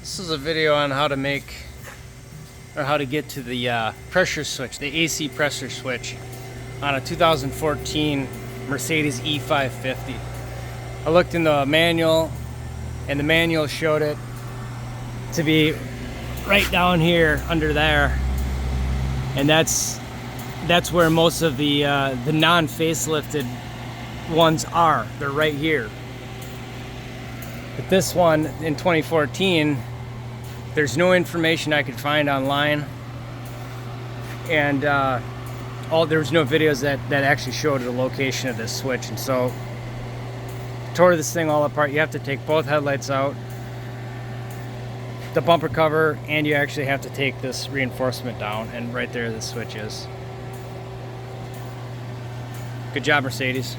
This is a video on how to make or how to get to the pressure switch, the AC pressure switch on a 2014 Mercedes E550. I looked in the manual and the manual showed it to be right down here under there, and that's where most of the non-facelifted ones are. They're right here. But this one in 2014, there's no information I could find online, and there was no videos that actually showed the location of this switch. And so tore this thing all apart. You have to take both headlights out, the bumper cover, and you actually have to take this reinforcement down, and right there the switch is. Good job, Mercedes.